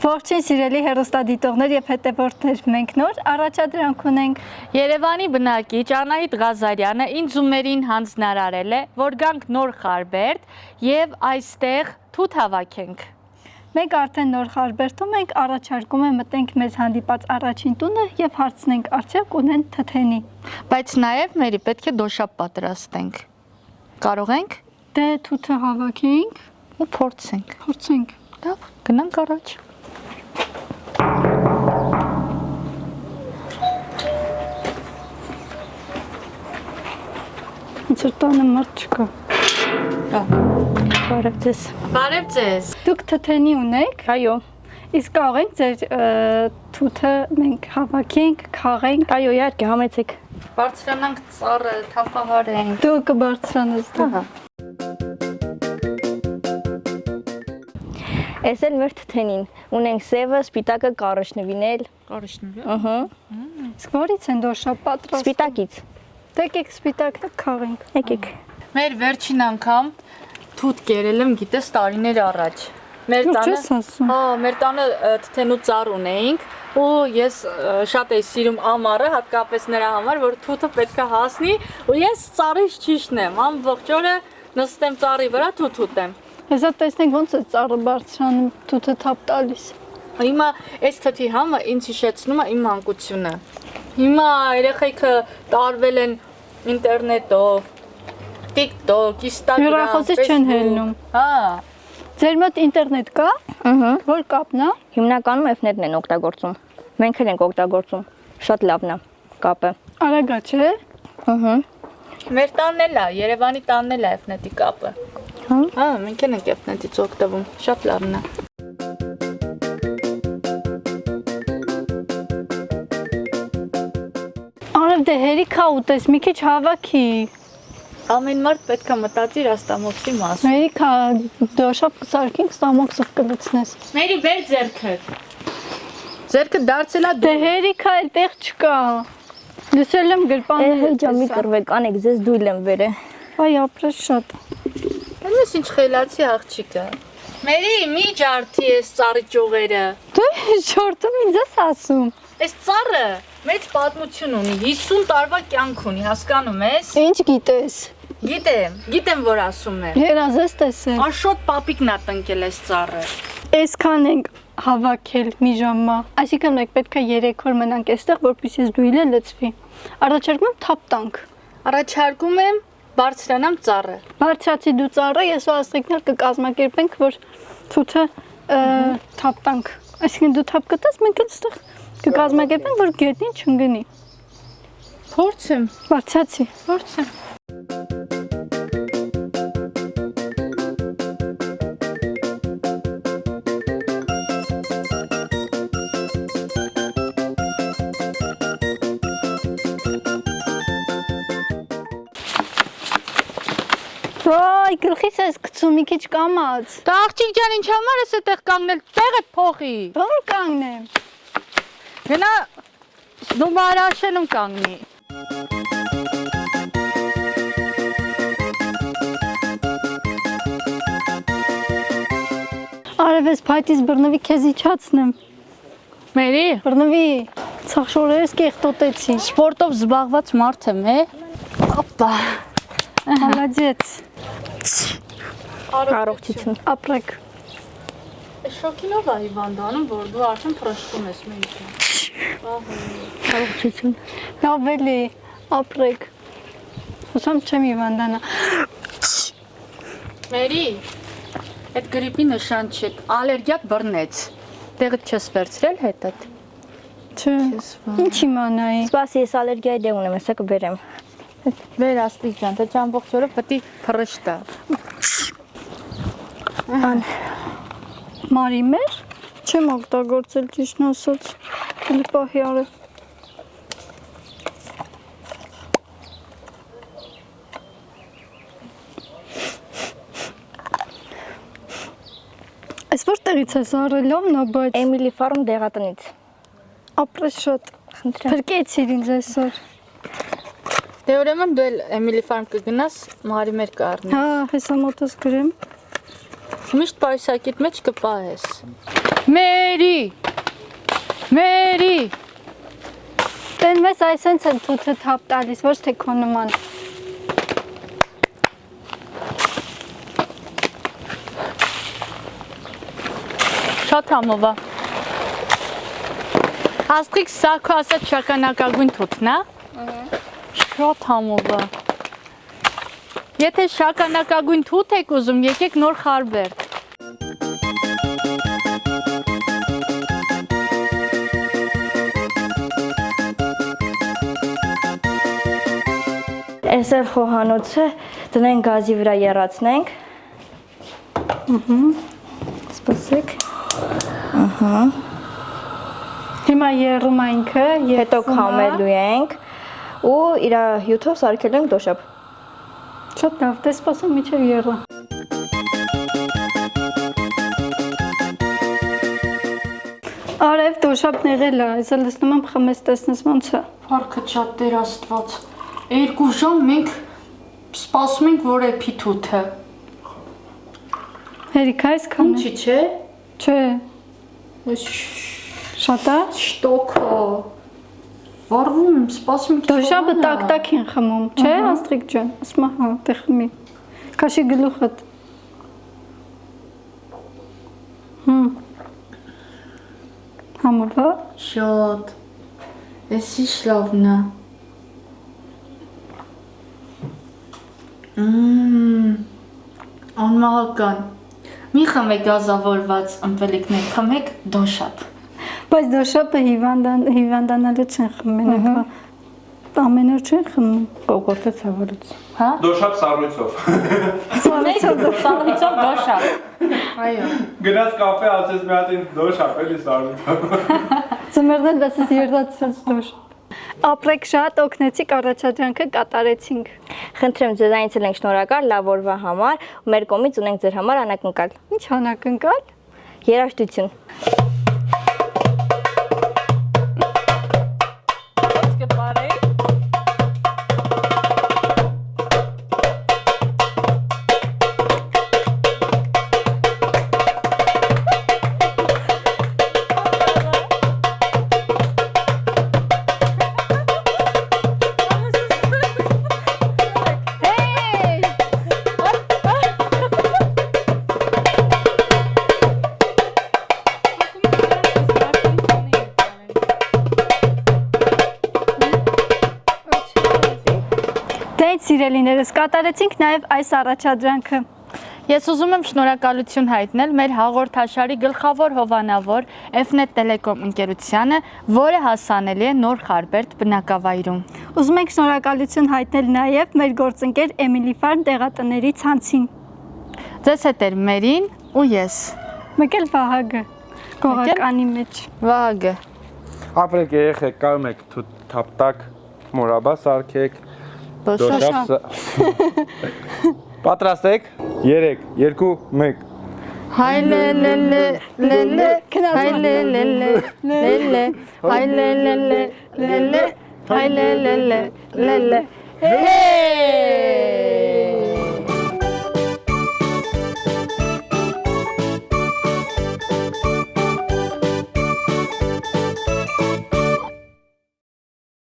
Ողջույն սիրելի հեռուստադիտողներ եւ հետևորդներ, մենք նոր առաջադրանք ունենք։ Երևանի բնակիչ Անահիտ Ղազարյանը ինձ ու մերին հանձնարարել է, որ գանք նոր Խարբերդ եւ այստեղ թութ հավաքենք։ Մենք արդեն նոր Խարբերդում ենք, առաջարկում եմ մտենք մեզ հանդիպած առաջին տունը եւ հարցնենք արդյոք ունեն թթենի։ Բայց նաեւ մերի պետք է դոշապ պատրաստենք։ Կարող ենք։ Դե թութը հավաքենք ու փորձենք։ Փորձենք։ Լավ, գնանք առաջ։ Ինձ տանը մարդ չկա։ Բարև ձեզ։ Բարև ձեզ։ Դուք թթենի ունեք։ Այո։ Իսկ կարող ենք ձեր թութը մենք հավաքենք, քաղենք։ Այո, իհարկե, համեցեք։ Բարձրանանք ծառը, թափահարենք։ Դու կբարձրանաս դա։ Ահա։ Էս էլ մեր թթենին, ունենք սևը, սպիտակը, կարշնվինել։ Կարշնվի։ Ահա։ Իսկ որից են դոշապ պատրաստում։ Սպիտակից։ Եկեք սպիտակը քաղենք։ Եկեք։ Մեր վերջին անգամ թութ կերել եմ, գիտես, տարիներ առաջ։ Մեր Ինչ տանը, ես ասում։ հա, մեր տանը թթենու ծառ ունեինք, ու ես շատ էի սիրում ամառը, հատկապես նրա համար, որ թութը պետքա հասնի, ու ես ծառից ճիշտն ամբողջ օրը նստեմ ծառի վրա, թութ ուտեմ։ Հեսա տեսնենք ոնց է ծառը բարձրանում, թութը թափ տալիս։ Հիմա այս թթի համը ինձ հիշեցնում է իմ մանկությունը։ Հիմա երեխեքը տարվել են ինտերնետով, TikTok, Instagram, Հեռախոսից չեն հելնում։ Հա։ Ձեր մոտ ինտերնետ կա։ Ահա։ Որ կապն է։ Հիմնականում F-ներն են օգտագործում։ Մենք էլ ենք օգտագործում։ Շատ լավն է կապը։ Արագ է, չէ։ Ահա։ Մեր տանն էլ է, Երևանի տանն էլ է F-նետի կապը։ Հա, մենք էլ ենք F-նետից օգտվում։ Շատ լավն է։ Արև դե հերիքա ուտես, մի քիչ հավաքի։ Ամեն մարդ պետքա մտածի ռաստամոքսի մասին։ Հերիքա դոշապ կսարքենք, ստամոքսը կլցնես։ Մերի բեր ձերքը։ Ձերքը դարձել է Դե հերիքա էլ տեղ չկա։ Լսել եմ գրպանը։ Հեջա մի կռվեք, անեք, ձեզ դույլ եմ վերը։ Այ ապրես շատ։ Ես ինչ խելացի աղջիկը։ Մերի մի ջարդի էս ծառի ճյուղերը։ Դու շորտում ինձ ես ասում։ Այս ծառը մեծ պատմություն ունի, 50 տարվա կյանք ունի, հասկանում ես։ Ինչ գիտես։ Գիտեմ որ ասում եմ։ Երազես տեսել։ Աշոտ պապիկն է տնկել այս ծառը։ Այսքան ենք հավաքել մի ժամա։ Այսինքն մենք պետք է 3 օր մնանք այստեղ, որպեսզի դույլը լցվի։ Առաջարկում եմ թափ տանք։ Առաջարկում եմ բարձրանամ ծառը։ Բարձրացի դու ծառը, ես ու աստղիկներ կկազմակերպենք, որ թութը թափ տանք։ Այսինքն դու թափ կտաս, մենք էլ այստեղ կկազմակերպենք, որ գետնին չընկնի։ Փորձեմ։ Բարձրացի։ Ոայ, գլխիս ես գցում մի քիչ կամած։ Դա աղջիկ ջան, ինչ համար ես այդտեղ կանգնել, տեղը փոխի։ Որ կանգնեմ։ Գնա դու մարաշենում կանգնի։ Արևես փայտից բռնվի քեզ իջացնեմ։ Մերի, Բռնվի։ Ցախ շորերս կեղտոտեցի։ սպորտով զբաղված մարդ եմ, Ապա։ Молодец։ Առողջություն։ Ապրեք։ Շոկինով է հիվանդանում, որ դու արդեն փրշտում ես մենքը։ Առողջություն։ Լավ էլի, ապրեք։ Ուսամ չեմ հիվանդանա։ Մերի, այդ գրիպի նշան չէ, ալերգիատ բռնեց։ Տեղը չես վերցրել հետդ։ Չէ։ Ինչ իմանայի։ Սպասի, ես ալերգիայի դեղ ունեմ, հեսա կբերեմ։ Վեր աստղիկ ջան, դա ամբողջ օրը պետք է փրշտա։ Մարի մեր չեմ օգտագործել ճիշտն ասած։ Էլի պահի արև։ Այս որտեղից ես առել ով նո բայց Էմիլի Ֆարմ դեղատնից։ ապրես շատ։ Խնդրեմ։ Փրկեցիր ինձ այսօր։ Դե ուրեմն դու էլ Էմիլի Ֆարմ կգնաս, մարի մեր կառնի։ Հա, հեսա մոտս գրեմ։ Միշտ պայսակիդ մեջ կպահես։ Մերի Տեն մեզ այսենց են թութը թափ տալիս, ոչ թե քո նման։ Շատ համով է։ Աստղիկ սա քո ասած շագանակագույն թութն է։ Շատ համով է։ Եթե շագանակագույն թութ եք ուզում, եկեք նոր Խարբերդ։ Այս էլ խոհանոցը դնենք գազի վրա եռացնենք։ Սպասեք։ Հիմա երում այնքը, Հետո քամելու ենք ու իր հյութով սարքել ենք դոշապ։ Շատ լավ, դե սպասեմ միջև երու։ Արև դոշապ նեղել է, այս էլ լսնում եմ խմես տեսնես ոնց է։ Փառքը շատ Տեր Աստված։ 2 ժամ մենք սպասում ենք, որ էփի թութը։ Հերիքա այսքան է։ Ինչի՞ չէ։ Չէ, Այս շատ է։ շտոկը։ Վառվում եմ, սպասում եմ։ Դոշապը տակ-տակ են խմում, չէ, Աստղիկ ջան, ասում եմ, հա, դե խմի։ Քաշի գլուխդ։ Համով է։ Շատ։ Էսի շլավն է։ Անմահական։ Մի խմեք գազավորված ըմպելիքներ, խմեք դոշապ։ Բայց դոշապը հիվանդանալու չեն խմում, մենակ ամեն օր չեն խմում։ Կոկորտը ցավալուց։ Հա։ Դոշապ սառույցով։ Սառույցով դոշապ։ Այո։ Գնաց կաֆե ասես մի հատ ինձ դոշապ էլի սառույցով։ Ծմերն դասս երդացած դոշապ։ Ապրեք շատ, օգնեցիք, առաջադրանքը կատարեցինք։ Խնդրեմ ձեզ այնցել ենք շնորհակալ լավ օրվա համար ու մեր կողմից ունենք ձեր համար անակնկալ։ Ինչ անակնկալ։ Երաժշտություն։ Սիրելիներս, կատարեցինք նաև այս առաջադրանքը։ Ես ուզում եմ շնորհակալություն հայտնել մեր հաղորդաշարի գլխավոր հովանավոր Fnet Telecom ընկերությանը, որը հասանելի է Նոր Խարբերդ բնակավայրում։ Ուզում ենք շնորհակալություն հայտնել նաև մեր գործընկեր Էմիլի Ֆարմ տեղատների ցանցին։ Ձեզ հետ էր Մերին ու ես։ Մեկ էլ Վահագը, գողականի մեջ։ Վահագը։ Ապրեք երեխեք, կարում եք թափտակ, մորաբա սարքեք, դոշապ։ Պատրաստ եք։ 3, 2, 1։ Հայլելելելելե, հայլելելելելե, հայլելելելելե, հայլելելելելե։ Հեյ!